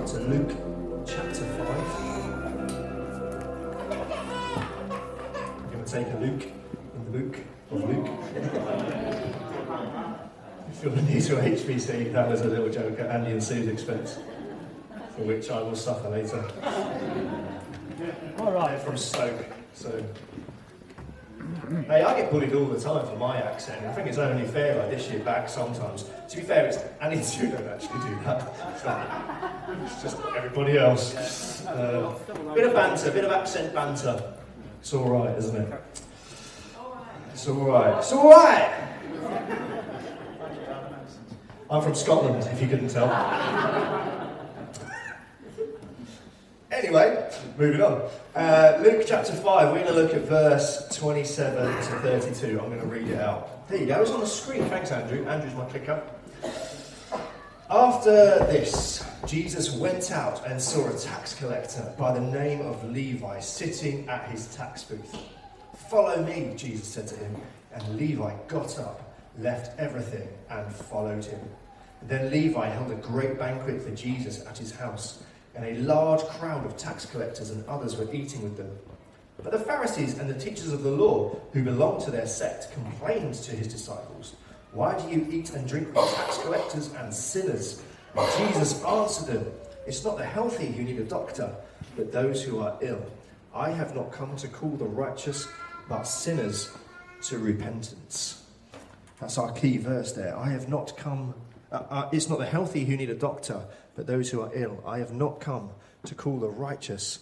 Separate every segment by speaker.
Speaker 1: to Luke chapter 5. I'm going to take a Luke in the book of Luke. If you're new to HBC, that was a little joke at Andy and Sue's expense, for which I will suffer later. All right, from Stoke, so... Hey, I get bullied all the time for my accent. I think it's only fair I dish it back sometimes. To be fair, it's Andy and Sue don't actually do that. It's just everybody else. Bit of banter, bit of accent banter. It's all right, isn't it? It's all right. It's all right. I'm from Scotland, if you couldn't tell. Anyway, moving on. Luke chapter 5, we're going to look at verse 27 to 32. I'm going to read it out. There you go, it's on the screen. Thanks, Andrew. Andrew's my clicker. After this, Jesus went out and saw a tax collector by the name of Levi sitting at his tax booth. "Follow me," Jesus said to him. And Levi got up, left everything, and followed him. Then Levi held a great banquet for Jesus at his house, and a large crowd of tax collectors and others were eating with them. But the Pharisees and the teachers of the law, who belonged to their sect, complained to his disciples, "Why do you eat and drink with tax collectors and sinners?" And Jesus answered them, "It's not the healthy who need a doctor, but those who are ill. I have not come to call the righteous, but sinners to repentance." That's our key verse there. I have not come... it's not the healthy who need a doctor, but those who are ill. I have not come to call the righteous,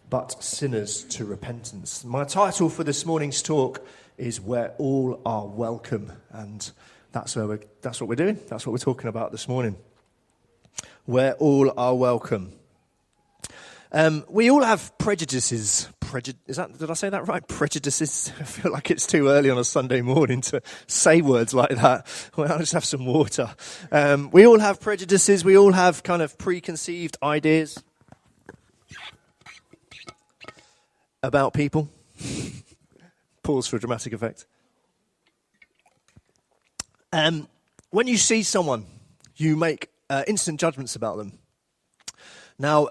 Speaker 1: but sinners to repentance. My title for this morning's talk is "Where All Are Welcome," and that's what we're doing. That's what we're talking about this morning. Where all are welcome. We all have prejudices. Did I say that right? Prejudices? I feel like it's too early on a Sunday morning to say words like that. Well, I'll just have some water. We all have prejudices. We all have kind of preconceived ideas about people. Pause for a dramatic effect. When you see someone, you make instant judgments about them. Now,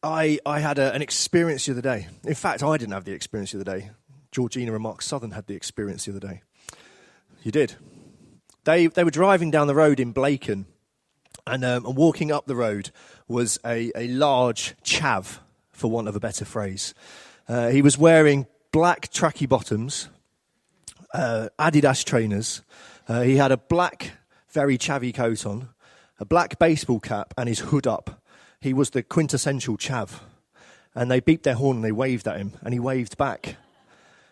Speaker 1: I had an experience the other day. In fact, I didn't have the experience the other day. Georgina and Mark Southern had the experience the other day. You did. They were driving down the road in Blacon, and walking up the road was a large chav, for want of a better phrase. He was wearing black tracky bottoms, Adidas trainers. He had a black, very chavvy coat on, a black baseball cap, and his hood up. He was the quintessential chav. And they beeped their horn and they waved at him. And he waved back.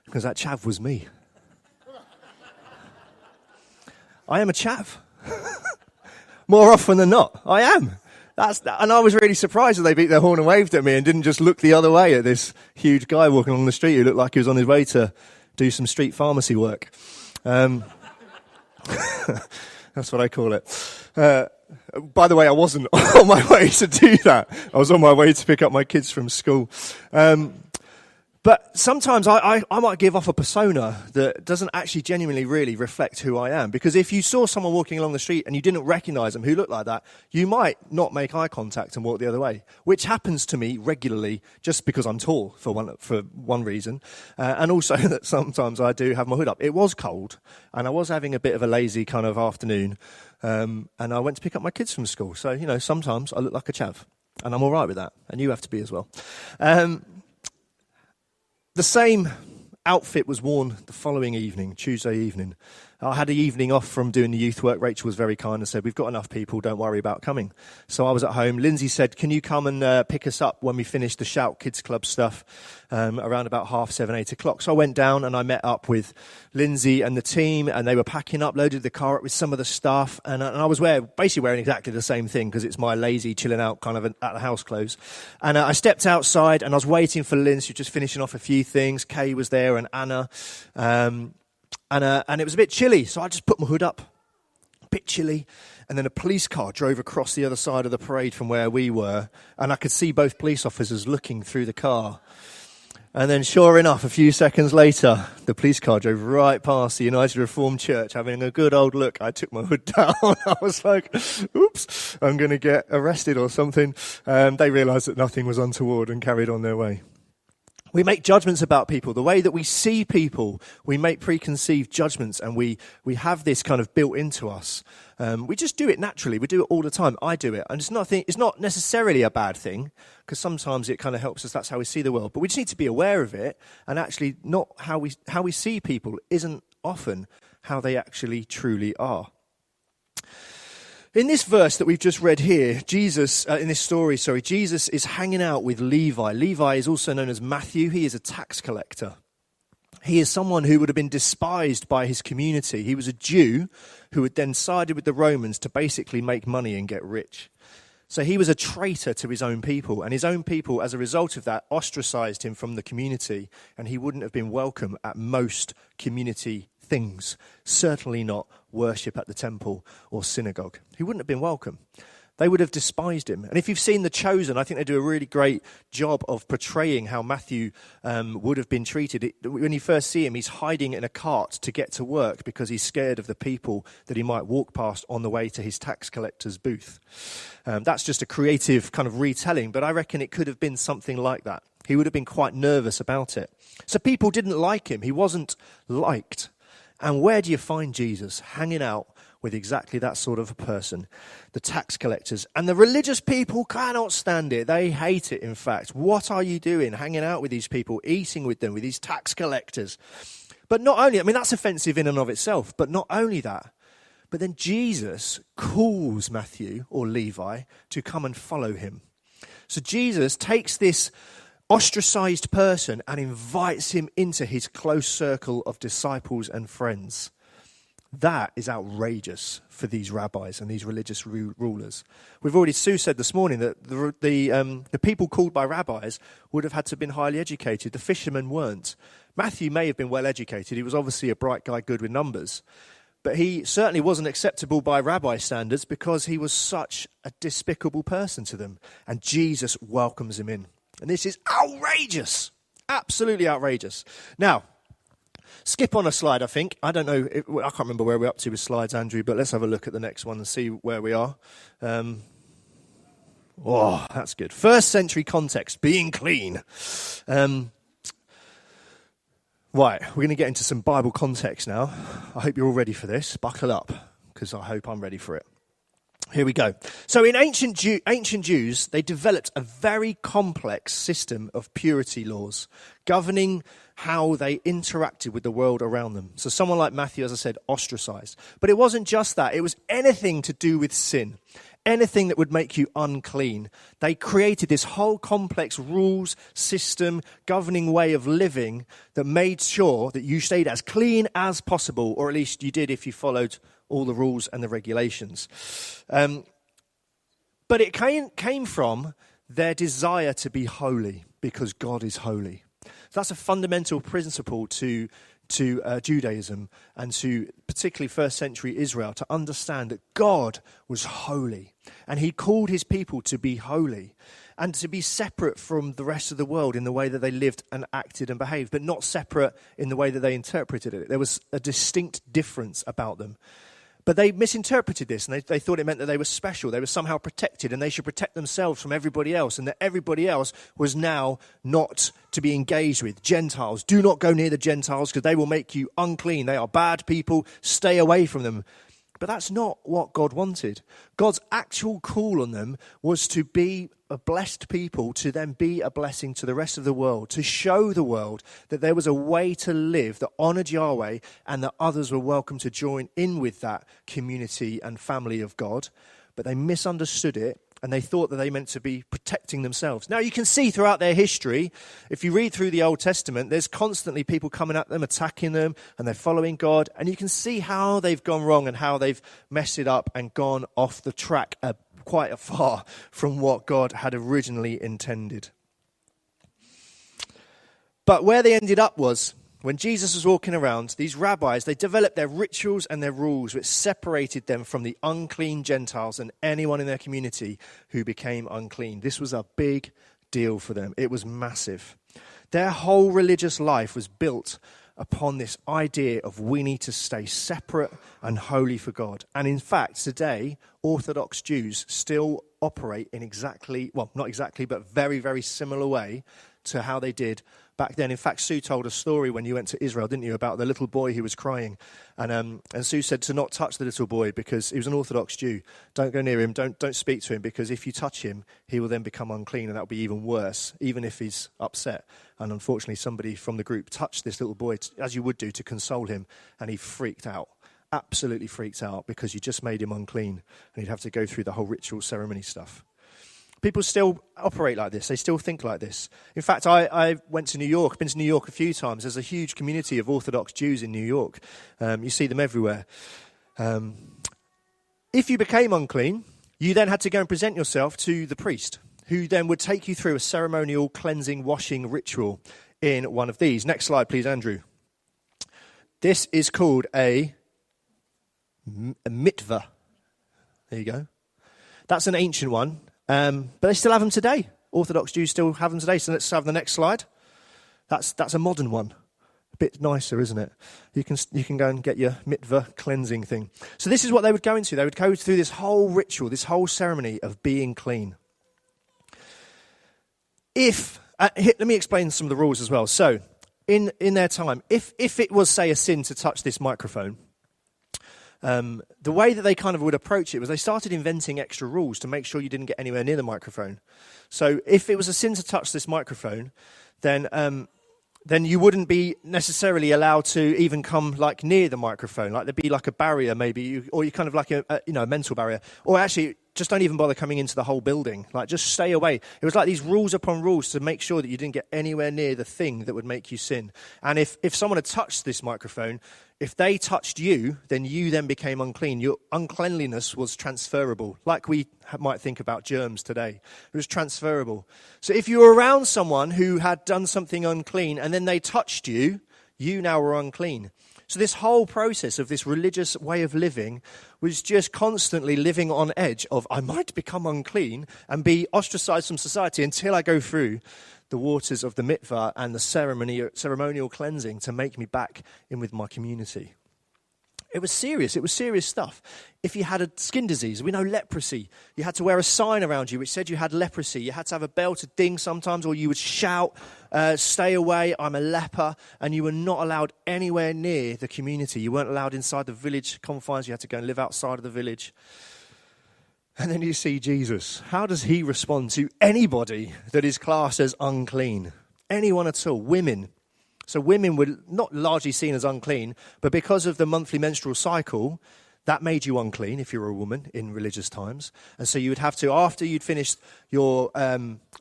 Speaker 1: Because that chav was me. I am a chav. More often than not, I am. And I was really surprised that they beat their horn and waved at me and didn't just look the other way at this huge guy walking along the street who looked like he was on his way to do some street pharmacy work. That's what I call it. By the way, I wasn't on my way to do that. I was on my way to pick up my kids from school. But sometimes I might give off a persona that doesn't actually genuinely really reflect who I am. Because if you saw someone walking along the street and you didn't recognise them who looked like that, you might not make eye contact and walk the other way, which happens to me regularly just because I'm tall, for one reason. And also that sometimes I do have my hood up. It was cold, and I was having a bit of a lazy kind of afternoon, and I went to pick up my kids from school. So, sometimes I look like a chav, and I'm all right with that, and you have to be as well. The same outfit was worn the following evening, Tuesday evening. I had the evening off from doing the youth work. Rachel was very kind and said, "We've got enough people, don't worry about coming." So I was at home. Lindsay said, "Can you come and pick us up when we finish the Shout Kids Club stuff around about 7:30, 8 o'clock?" So I went down and I met up with Lindsay and the team, and they were packing up, loaded the car up with some of the stuff. And I was basically wearing exactly the same thing because it's my lazy, chilling out kind of at the house clothes. And I stepped outside and I was waiting for Lindsay, just finishing off a few things. Kay was there and Anna. And it was a bit chilly, so I just put my hood up, a bit chilly, and then a police car drove across the other side of the parade from where we were, and I could see both police officers looking through the car. And then sure enough, a few seconds later, the police car drove right past the United Reformed Church, having a good old look. I took my hood down. I was like, oops, I'm going to get arrested or something. They realised that nothing was untoward and carried on their way. We make judgments about people. The way that we see people, we make preconceived judgments, and we have this kind of built into us. We just do it naturally. We do it all the time. I do it. And it's not necessarily a bad thing, because sometimes it kind of helps us. That's how we see the world. But we just need to be aware of it, and actually not how we see people isn't often how they actually truly are. In this verse that we've just read here, Jesus is hanging out with Levi. Levi is also known as Matthew. He is a tax collector. He is someone who would have been despised by his community. He was a Jew who had then sided with the Romans to basically make money and get rich. So he was a traitor to his own people, and his own people, as a result of that, ostracized him from the community, and he wouldn't have been welcome at most community things, certainly not worship at the temple or synagogue. He wouldn't have been welcome. They would have despised him. And if you've seen The Chosen, I think they do a really great job of portraying how Matthew would have been treated. When you first see him, he's hiding in a cart to get to work because he's scared of the people that he might walk past on the way to his tax collector's booth. That's just a creative kind of retelling, but I reckon it could have been something like that. He would have been quite nervous about it. So people didn't like him. He wasn't liked. And where do you find Jesus? Hanging out with exactly that sort of a person, the tax collectors. And the religious people cannot stand it. They hate it, in fact. What are you doing, hanging out with these people, eating with them, with these tax collectors? But not only, that's offensive in and of itself, but not only that, but then Jesus calls Matthew or Levi to come and follow him. So Jesus takes this ostracized person and invites him into his close circle of disciples and friends. That is outrageous for these rabbis and these religious rulers. Sue said this morning that the people called by rabbis would have had to have been highly educated. The fishermen weren't. Matthew may have been well educated. He was obviously a bright guy, good with numbers. But he certainly wasn't acceptable by rabbi standards because he was such a despicable person to them. And Jesus welcomes him in. And this is outrageous. Absolutely outrageous. Now, skip on a slide, I think. I don't know. I can't remember where we're up to with slides, Andrew, but let's have a look at the next one and see where we are. That's good. First century context, being clean. Right, we're going to get into some Bible context now. I hope you're all ready for this. Buckle up, because I hope I'm ready for it. Here we go. So in ancient Jews, they developed a very complex system of purity laws governing how they interacted with the world around them. So someone like Matthew, as I said, ostracized. But it wasn't just that. It was anything to do with sin, anything that would make you unclean. They created this whole complex rules, system, governing way of living that made sure that you stayed as clean as possible, or at least you did if you followed all the rules and the regulations. But it came from their desire to be holy because God is holy. So that's a fundamental principle to Judaism and to particularly first century Israel, to understand that God was holy and he called his people to be holy and to be separate from the rest of the world in the way that they lived and acted and behaved, but not separate in the way that they interpreted it. There was a distinct difference about them. But they misinterpreted this, and they thought it meant that they were special. They were somehow protected, and they should protect themselves from everybody else, and that everybody else was now not to be engaged with. Gentiles, do not go near the Gentiles, because they will make you unclean. They are bad people. Stay away from them. But that's not what God wanted. God's actual call on them was to be a blessed people, to then be a blessing to the rest of the world, to show the world that there was a way to live that honored Yahweh and that others were welcome to join in with that community and family of God. But they misunderstood it, and they thought that they meant to be protecting themselves. Now, you can see throughout their history, if you read through the Old Testament, there's constantly people coming at them, attacking them, and they're following God. And you can see how they've gone wrong and how they've messed it up and gone off the track quite far from what God had originally intended. But where they ended up was, when Jesus was walking around, these rabbis, they developed their rituals and their rules which separated them from the unclean Gentiles and anyone in their community who became unclean. This was a big deal for them. It was massive. Their whole religious life was built upon this idea of we need to stay separate and holy for God. And in fact, today, Orthodox Jews still operate in not exactly, but very, very similar way to how they did back then. In fact, Sue told a story when you went to Israel, didn't you, about the little boy who was crying. And Sue said to not touch the little boy because he was an Orthodox Jew. Don't go near him, don't speak to him, because if you touch him, he will then become unclean, and that will be even worse, even if he's upset. And unfortunately, somebody from the group touched this little boy, as you would do, to console him, and he freaked out. Absolutely freaked out, because you just made him unclean, and he'd have to go through the whole ritual ceremony stuff. People still operate like this. They still think like this. In fact, I went to New York, been to New York a few times. There's a huge community of Orthodox Jews in New York. You see them everywhere. If you became unclean, you then had to go and present yourself to the priest, who then would take you through a ceremonial cleansing, washing ritual in one of these. Next slide, please, Andrew. This is called a mitvah. There you go. That's an ancient one. But they still have them today. Orthodox Jews still have them today. So let's have the next slide. That's a modern one. A bit nicer, isn't it? You can go and get your mitvah cleansing thing. So this is what they would go into. They would go through this whole ritual, this whole ceremony of being clean. Let me explain some of the rules as well. So in their time, if it was, say, a sin to touch this microphone, the way that they kind of would approach it was they started inventing extra rules to make sure you didn't get anywhere near the microphone. So if it was a sin to touch this microphone, then you wouldn't be necessarily allowed to even come like near the microphone. Like there'd be like a barrier maybe, or you kind of like a mental barrier. Or actually, just don't even bother coming into the whole building. Like just stay away. It was like these rules upon rules to make sure that you didn't get anywhere near the thing that would make you sin. And if someone had touched this microphone, if they touched you, then you then became unclean. Your uncleanliness was transferable, like we might think about germs today. It was transferable. So if you were around someone who had done something unclean and then they touched you, you now were unclean. So this whole process of this religious way of living was just constantly living on edge of, I might become unclean and be ostracized from society until I go through the waters of the mitvah and the ceremonial cleansing to make me back in with my community. It was serious. It was serious stuff. If you had a skin disease, we know leprosy, you had to wear a sign around you which said you had leprosy. You had to have a bell to ding sometimes, or you would shout, stay away, I'm a leper. And you were not allowed anywhere near the community. You weren't allowed inside the village confines. You had to go and live outside of the village. And then you see Jesus. How does he respond to anybody that is classed as unclean? Anyone at all. Women. So women were not largely seen as unclean, but because of the monthly menstrual cycle, that made you unclean if you were a woman in religious times. And so you would have to, after you'd finished your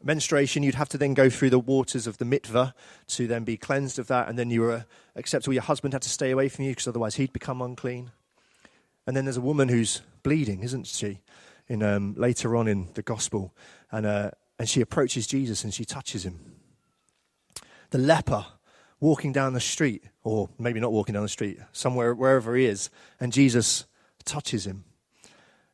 Speaker 1: menstruation, you'd have to then go through the waters of the mitvah to then be cleansed of that. And then you were acceptable. Your husband had to stay away from you because otherwise he'd become unclean. And then there's a woman who's bleeding, isn't she? Later on in the gospel. And she approaches Jesus and she touches him. The leper walking down the street, or maybe not walking down the street, somewhere, wherever he is, and Jesus touches him.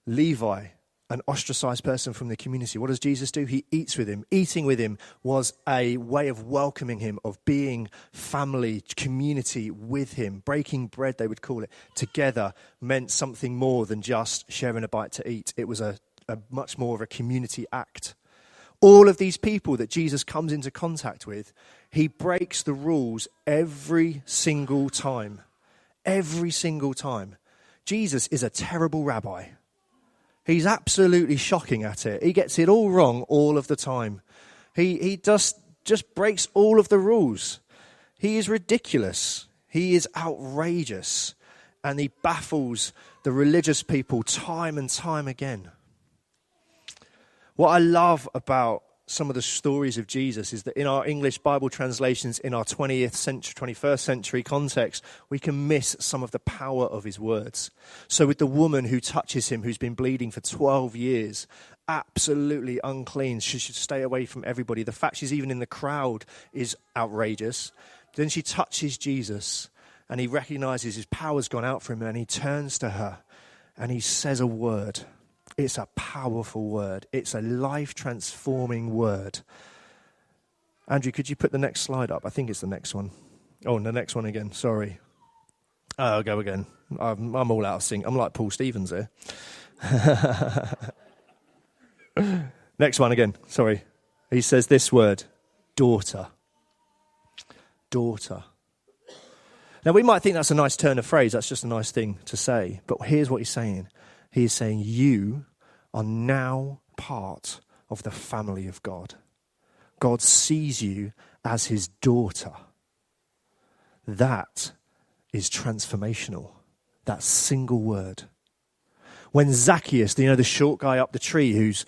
Speaker 1: Levi, an ostracized person from the community, what does Jesus do? He eats with him. Eating with him was a way of welcoming him, of being family, community with him. Breaking bread, they would call it, together meant something more than just sharing a bite to eat. It was a much more of a community act. All of these people that Jesus comes into contact with, he breaks the rules every single time. Every single time. Jesus is a terrible rabbi. He's absolutely shocking at it. He gets it all wrong all of the time. He just breaks all of the rules. He is ridiculous. He is outrageous. And he baffles the religious people time and time again. What I love about some of the stories of Jesus is that in our English Bible translations, in our 21st century context, we can miss some of the power of his words. So with the woman who touches him, who's been bleeding for 12 years, absolutely unclean, she should stay away from everybody. The fact she's even in the crowd is outrageous. Then she touches Jesus, and he recognizes his power's gone out for him, and he turns to her, and he says a word. It's a powerful word. It's a life-transforming word. Andrew, could you put the next slide up? I think it's the next one. Oh, and the next one again. Sorry. Oh, I'll go again. I'm all out of sync. I'm like Paul Stevens here. Next one again. Sorry. He says this word, daughter. Daughter. Now, we might think that's a nice turn of phrase. That's just a nice thing to say. But here's what he's saying. He is saying you are now part of the family of God. God sees you as his daughter. That is transformational. That single word. When Zacchaeus, the short guy up the tree who's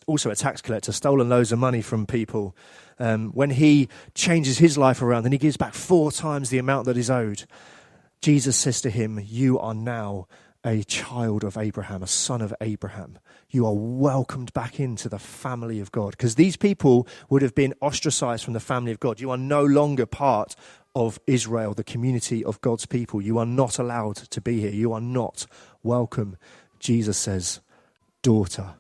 Speaker 1: also a tax collector, stolen loads of money from people, when he changes his life around and he gives back 4 times the amount that is owed, Jesus says to him, you are now a child of Abraham, a son of Abraham. You are welcomed back into the family of God. Because these people would have been ostracized from the family of God. You are no longer part of Israel, the community of God's people. You are not allowed to be here. You are not welcome. Jesus says, daughter.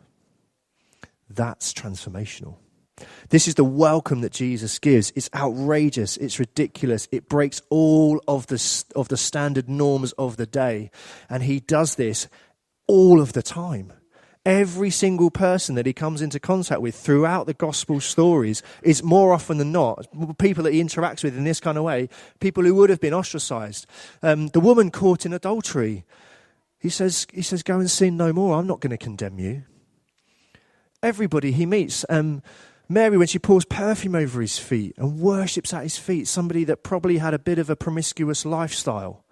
Speaker 1: That's transformational. This is the welcome that Jesus gives. It's outrageous. It's ridiculous. It breaks all of the standard norms of the day. And he does this all of the time. Every single person that he comes into contact with throughout the gospel stories is more often than not people that he interacts with in this kind of way, people who would have been ostracized. The woman caught in adultery, he says, go and sin no more. I'm not going to condemn you. Everybody he meets, Mary, when she pours perfume over his feet and worships at his feet, somebody that probably had a bit of a promiscuous lifestyle,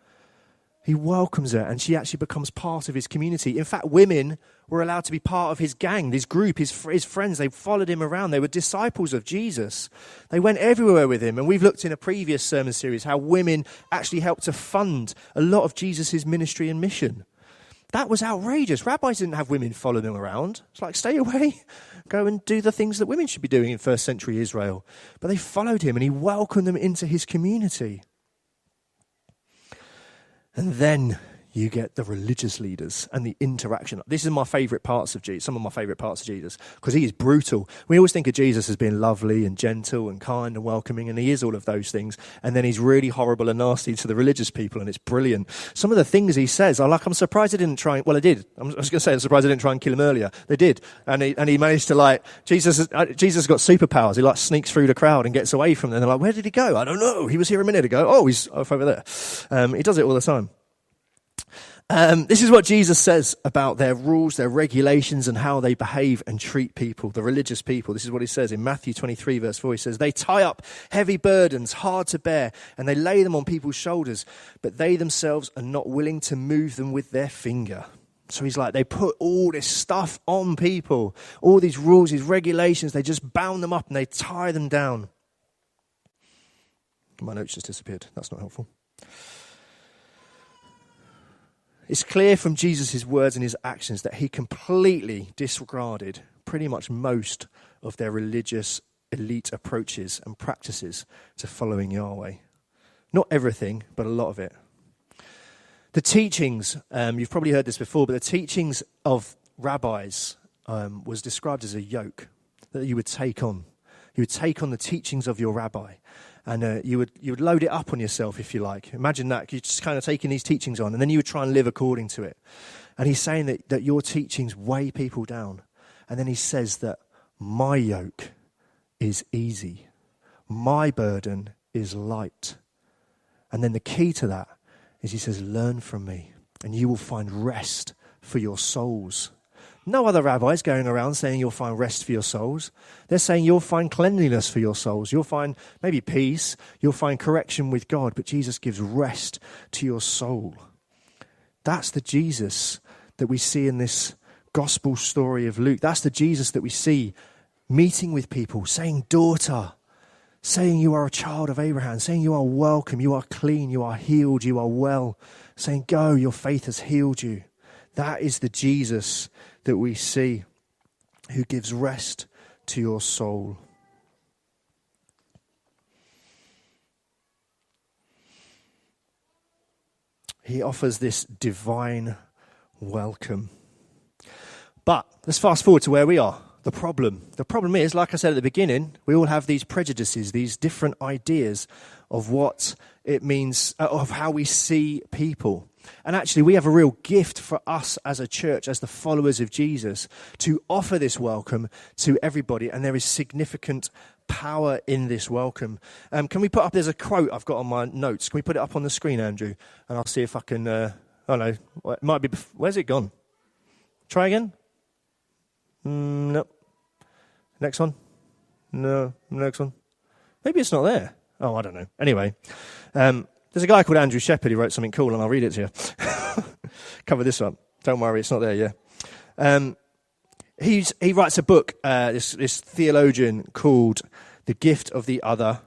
Speaker 1: he welcomes her and she actually becomes part of his community. In fact, women were allowed to be part of his gang, his group, his friends. They followed him around. They were disciples of Jesus. They went everywhere with him. And we've looked in a previous sermon series how women actually helped to fund a lot of Jesus' ministry and mission. That was outrageous. Rabbis didn't have women follow them around. It's like, stay away. Go and do the things that women should be doing in first century Israel. But they followed him and he welcomed them into his community. And then you get the religious leaders and the interaction. This is my favourite parts of Jesus, some of my favourite parts of Jesus, because he is brutal. We always think of Jesus as being lovely and gentle and kind and welcoming, and he is all of those things. And then he's really horrible and nasty to the religious people, and it's brilliant. Some of the things he says are like, I'm surprised they didn't try, well, they did. I was going to say, I'm surprised they didn't try and kill him earlier. They did. And he managed to Jesus has got superpowers. He sneaks through the crowd and gets away from them. They're like, where did he go? I don't know. He was here a minute ago. Oh, he's off over there. He does it all the time. This is what Jesus says about their rules, their regulations, and how they behave and treat people, the religious people. This is what he says in Matthew 23, verse 4. He says, they tie up heavy burdens, hard to bear, and they lay them on people's shoulders, but they themselves are not willing to move them with their finger. So he's like, they put all this stuff on people, all these rules, these regulations, they just bound them up and they tie them down. My notes just disappeared. That's not helpful. It's clear from Jesus' words and his actions that he completely disregarded pretty much most of their religious elite approaches and practices to following Yahweh. Not everything, but a lot of it. The teachings, you've probably heard this before, but the teachings of rabbis was described as a yoke that you would take on. You would take on the teachings of your rabbi. And you would load it up on yourself, if you like. Imagine that. You're just kind of taking these teachings on, and then you would try and live according to it. And he's saying that your teachings weigh people down. And then he says that my yoke is easy. My burden is light. And then the key to that is he says, learn from me, and you will find rest for your souls. No other rabbis going around saying you'll find rest for your souls. They're saying you'll find cleanliness for your souls. You'll find maybe peace. You'll find correction with God. But Jesus gives rest to your soul. That's the Jesus that we see in this gospel story of Luke. That's the Jesus that we see meeting with people, saying, daughter, saying you are a child of Abraham, saying you are welcome, you are clean, you are healed, you are well, saying, go, your faith has healed you. That is the Jesus that we see who gives rest to your soul. He offers this divine welcome. But let's fast forward to where we are the problem. The problem is, like I said at the beginning, we all have these prejudices, these different ideas of what it means, of how we see people. And actually, we have a real gift for us as a church, as the followers of Jesus, to offer this welcome to everybody. And there is significant power in this welcome. Can we put up, there's a quote I've got on my notes. Can we put it up on the screen, Andrew? And I'll see if I can, oh no, it might be, where's it gone? Try again? No. Next one? No. Next one? Maybe it's not there. Oh, I don't know. Anyway, there's a guy called Andrew Shepherd who wrote something cool, and I'll read it to you. Cover this up. Don't worry, it's not there yet. He writes a book, this theologian called The Gift of the Other,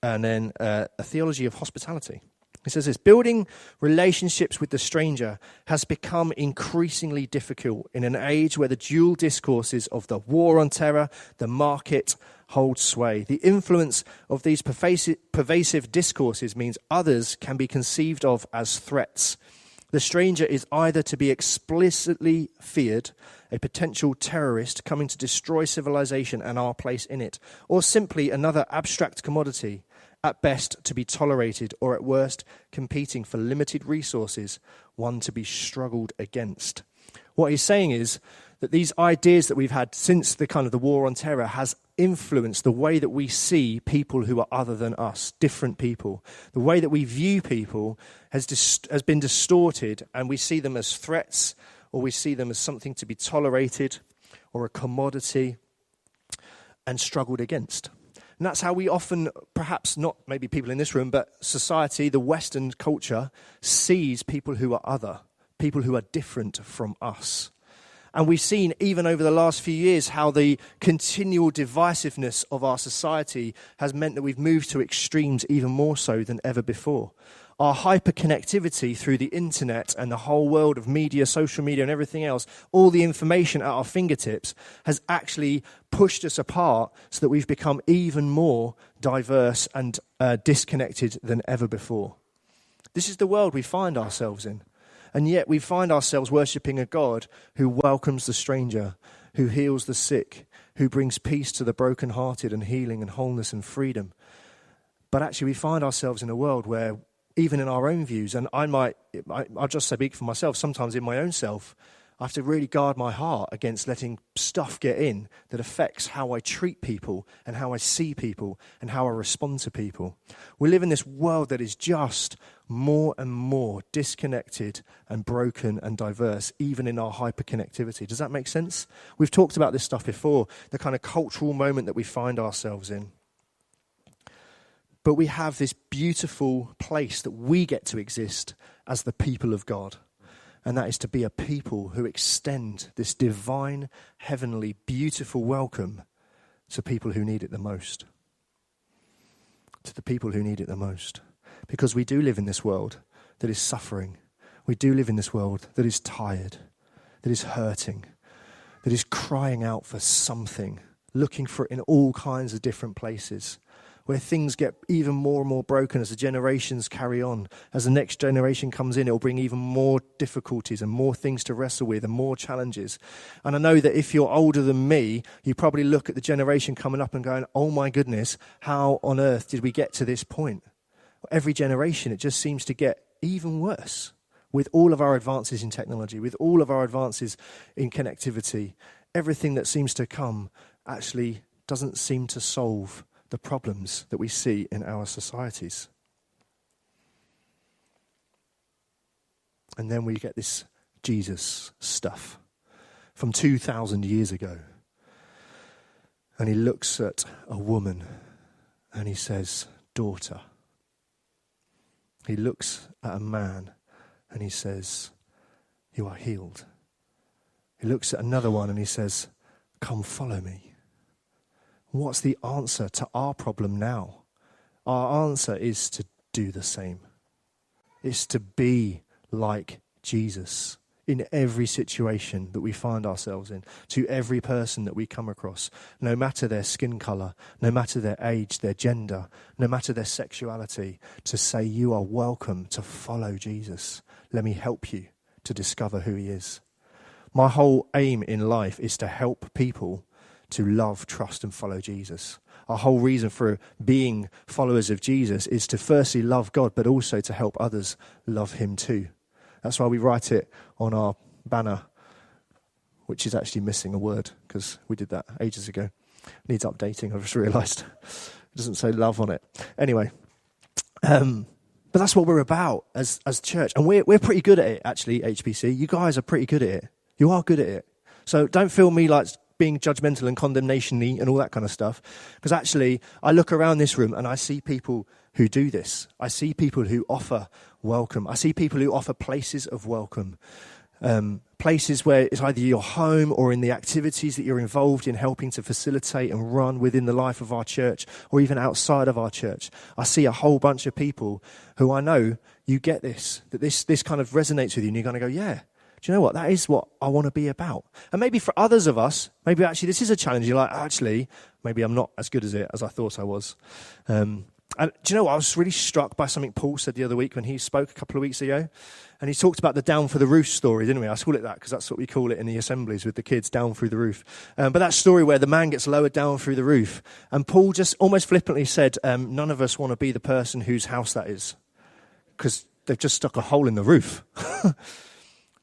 Speaker 1: and then a theology of hospitality. He says this: building relationships with the stranger has become increasingly difficult in an age where the dual discourses of the war on terror, the market, hold sway. The influence of these pervasive discourses means others can be conceived of as threats. The stranger is either to be explicitly feared, a potential terrorist coming to destroy civilization and our place in it, or simply another abstract commodity, at best to be tolerated, or at worst competing for limited resources, one to be struggled against. What he's saying is that these ideas that we've had since the kind of the war on terror has influenced the way that we see people who are other than us, different people. The way that we view people has been distorted, and we see them as threats, or we see them as something to be tolerated, or a commodity, and struggled against. And that's how we often, perhaps not maybe people in this room, but society, the Western culture, sees people who are other, people who are different from us. And we've seen, even over the last few years, how the continual divisiveness of our society has meant that we've moved to extremes even more so than ever before. Our hyperconnectivity through the internet and the whole world of media, social media and everything else, all the information at our fingertips has actually pushed us apart so that we've become even more diverse and disconnected than ever before. This is the world we find ourselves in. And yet we find ourselves worshipping a God who welcomes the stranger, who heals the sick, who brings peace to the brokenhearted and healing and wholeness and freedom. But actually we find ourselves in a world where even in our own views, and I'll just speak for myself, sometimes in my own self, I have to really guard my heart against letting stuff get in that affects how I treat people and how I see people and how I respond to people. We live in this world that is just more and more disconnected and broken and diverse, even in our hyperconnectivity. Does that make sense? We've talked about this stuff before, the kind of cultural moment that we find ourselves in. But we have this beautiful place that we get to exist as the people of God. And that is to be a people who extend this divine, heavenly, beautiful welcome to people who need it the most. To the people who need it the most. Because we do live in this world that is suffering. We do live in this world that is tired, that is hurting, that is crying out for something, looking for it in all kinds of different places, where things get even more and more broken as the generations carry on. As the next generation comes in, it will bring even more difficulties and more things to wrestle with and more challenges. And I know that if you're older than me, you probably look at the generation coming up and going, oh my goodness, how on earth did we get to this point? Every generation, it just seems to get even worse. With all of our advances in technology, with all of our advances in connectivity, everything that seems to come actually doesn't seem to solve the problems that we see in our societies. And then we get this Jesus stuff from 2,000 years ago. And he looks at a woman and he says, daughter. He looks at a man and he says, you are healed. He looks at another one and he says, come follow me. What's the answer to our problem now? Our answer is to do the same. It's to be like Jesus in every situation that we find ourselves in, to every person that we come across, no matter their skin color, no matter their age, their gender, no matter their sexuality, to say you are welcome to follow Jesus. Let me help you to discover who he is. My whole aim in life is to help people to love, trust, and follow Jesus. Our whole reason for being followers of Jesus is to firstly love God, but also to help others love him too. That's why we write it on our banner, which is actually missing a word because we did that ages ago. Needs updating, I've just realised. It doesn't say love on it. Anyway, but that's what we're about as church. And we're pretty good at it, actually, HBC. You guys are pretty good at it. You are good at it. So don't feel me like being judgmental and condemnation-y and all that kind of stuff. Because actually, I look around this room and I see people who do this. I see people who offer welcome. I see people who offer places of welcome. Places where it's either your home or in the activities that you're involved in helping to facilitate and run within the life of our church or even outside of our church. I see a whole bunch of people who I know you get this, that this kind of resonates with you and you're going to go, yeah. Do you know what? That is what I want to be about. And maybe for others of us, maybe actually this is a challenge. You're like, actually, maybe I'm not as good as it as I thought I was. And do you know what? I was really struck by something Paul said the other week when he spoke a couple of weeks ago. And he talked about the down for the roof story, didn't we? I call it that because that's what we call it in the assemblies with the kids, down through the roof. But that story where the man gets lowered down through the roof. And Paul just almost flippantly said, none of us want to be the person whose house that is because they've just stuck a hole in the roof.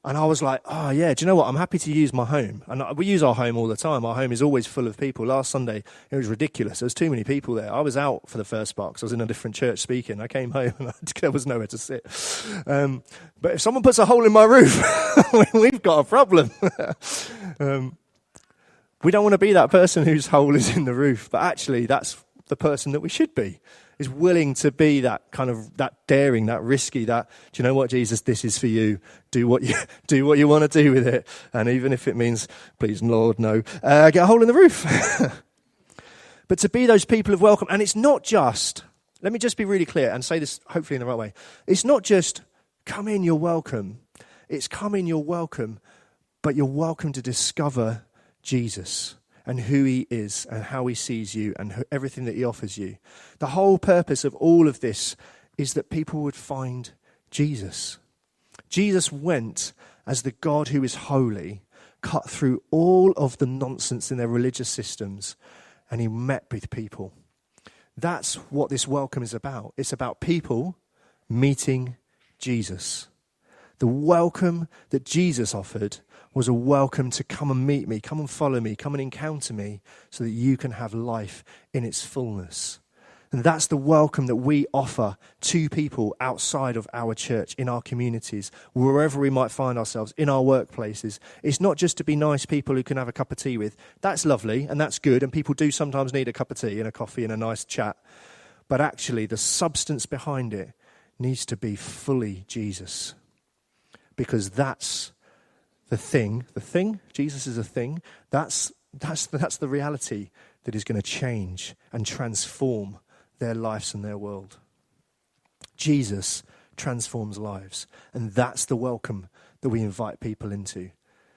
Speaker 1: And I was like, oh, yeah, do you know what? I'm happy to use my home. And we use our home all the time. Our home is always full of people. Last Sunday, it was ridiculous. There was too many people there. I was out for the first part because I was in a different church speaking. I came home and there was nowhere to sit. But if someone puts a hole in my roof, we've got a problem. We don't want to be that person whose hole is in the roof. But actually, that's the person that we should be. Is willing to be that kind of, that daring, that risky, that, do you know what, Jesus, this is for you. Do what you want to do with it. And even if it means, please, Lord, no, get a hole in the roof. But to be those people of welcome, and it's not just, let me just be really clear and say this hopefully in the right way. It's not just, come in, you're welcome. It's come in, you're welcome, but you're welcome to discover Jesus and who he is and how he sees you and everything that he offers you. The whole purpose of all of this is that people would find Jesus. Jesus went as the God who is holy, cut through all of the nonsense in their religious systems, and he met with people. That's what this welcome is about. It's about people meeting Jesus. The welcome that Jesus offered was a welcome to come and meet me, come and follow me, come and encounter me so that you can have life in its fullness. And that's the welcome that we offer to people outside of our church, in our communities, wherever we might find ourselves, in our workplaces. It's not just to be nice people who can have a cup of tea with. That's lovely and that's good, and people do sometimes need a cup of tea and a coffee and a nice chat. But actually, the substance behind it needs to be fully Jesus. Because that's the thing, Jesus is a thing, that's the reality that is going to change and transform their lives and their world. Jesus transforms lives, and that's the welcome that we invite people into,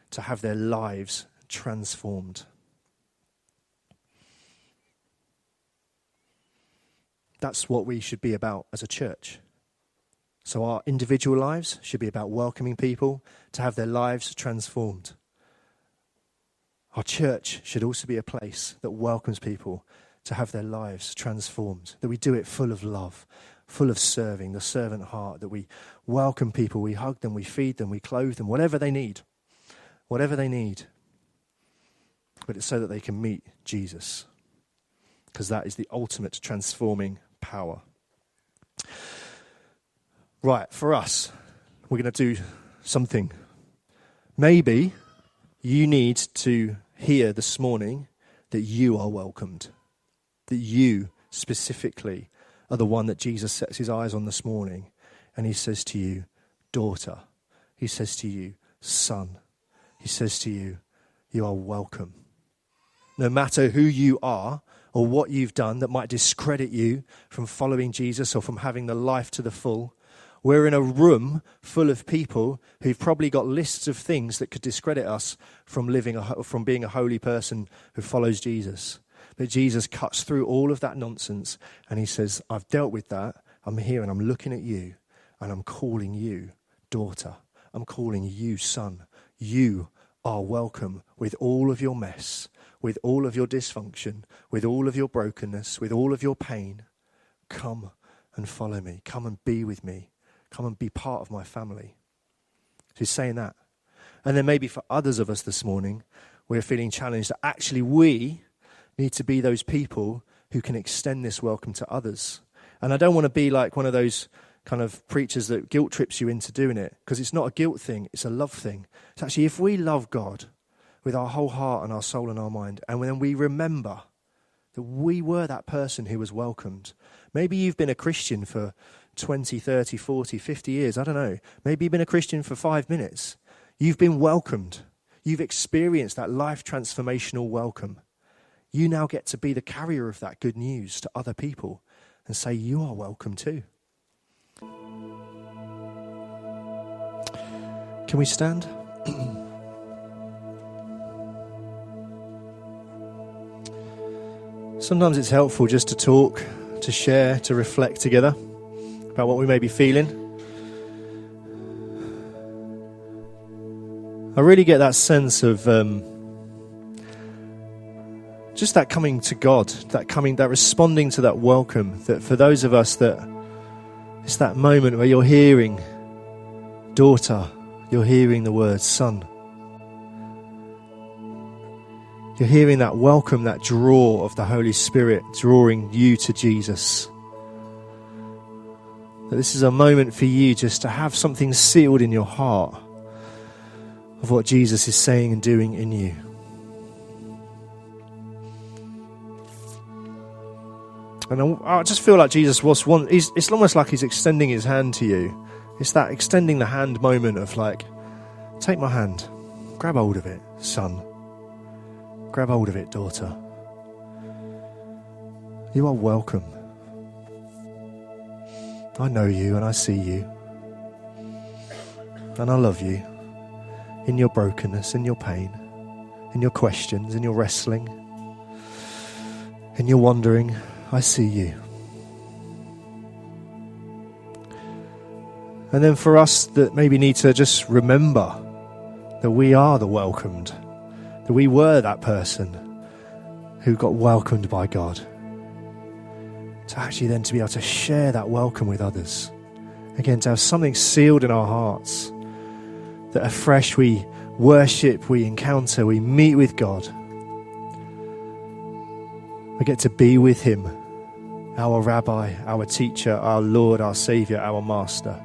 Speaker 1: to have their lives transformed. That's what we should be about as a church. So our individual lives should be about welcoming people to have their lives transformed. Our church should also be a place that welcomes people to have their lives transformed, that we do it full of love, full of serving, the servant heart, that we welcome people, we hug them, we feed them, we clothe them, whatever they need. But it's so that they can meet Jesus, because that is the ultimate transforming power. Right, for us, we're going to do something. Maybe you need to hear this morning that you are welcomed, that you specifically are the one that Jesus sets his eyes on this morning, and he says to you, daughter. He says to you, son. He says to you, you are welcome. No matter who you are or what you've done that might discredit you from following Jesus or from having the life to the full, we're in a room full of people who've probably got lists of things that could discredit us from being a holy person who follows Jesus. But Jesus cuts through all of that nonsense and he says, I've dealt with that. I'm here and I'm looking at you and I'm calling you daughter. I'm calling you son. You are welcome with all of your mess, with all of your dysfunction, with all of your brokenness, with all of your pain. Come and follow me. Come and be with me. Come and be part of my family. He's saying that. And then maybe for others of us this morning, we're feeling challenged that actually we need to be those people who can extend this welcome to others. And I don't want to be like one of those kind of preachers that guilt trips you into doing it, because it's not a guilt thing, it's a love thing. It's actually, if we love God with our whole heart and our soul and our mind, and then we remember that we were that person who was welcomed. Maybe you've been a Christian for 20, 30, 40, 50 years, I don't know. Maybe you've been a Christian for 5 minutes. You've been welcomed. You've experienced that life transformational welcome. You now get to be the carrier of that good news to other people and say, you are welcome too. Can we stand? Sometimes it's helpful just to talk, to share, to reflect together about what we may be feeling. I really get that sense of just that coming to God, that responding to that welcome, that for those of us that it's that moment where you're hearing daughter, you're hearing the word son. You're hearing that welcome, that draw of the Holy Spirit drawing you to Jesus. That this is a moment for you just to have something sealed in your heart of what Jesus is saying and doing in you. And I just feel like Jesus it's almost like he's extending his hand to you. It's that extending the hand moment of like, take my hand, grab hold of it, son. Grab hold of it, daughter. You are welcome. I know you and I see you. And I love you. In your brokenness, in your pain, in your questions, in your wrestling, in your wandering, I see you. And then for us that maybe need to just remember that we are the welcomed, that we were that person who got welcomed by God, to actually then to be able to share that welcome with others. Again, to have something sealed in our hearts, that afresh we worship, we encounter, we meet with God. We get to be with him, our rabbi, our teacher, our Lord, our Saviour, our master.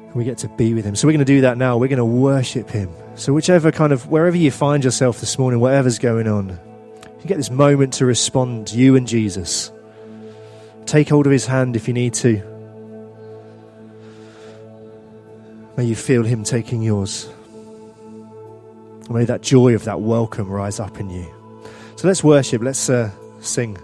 Speaker 1: And we get to be with him. So we're going to do that now. We're going to worship him. So wherever you find yourself this morning, whatever's going on, you get this moment to respond, you and Jesus. Take hold of his hand if you need to. May you feel him taking yours. May that joy of that welcome rise up in you. So let's worship, let's sing.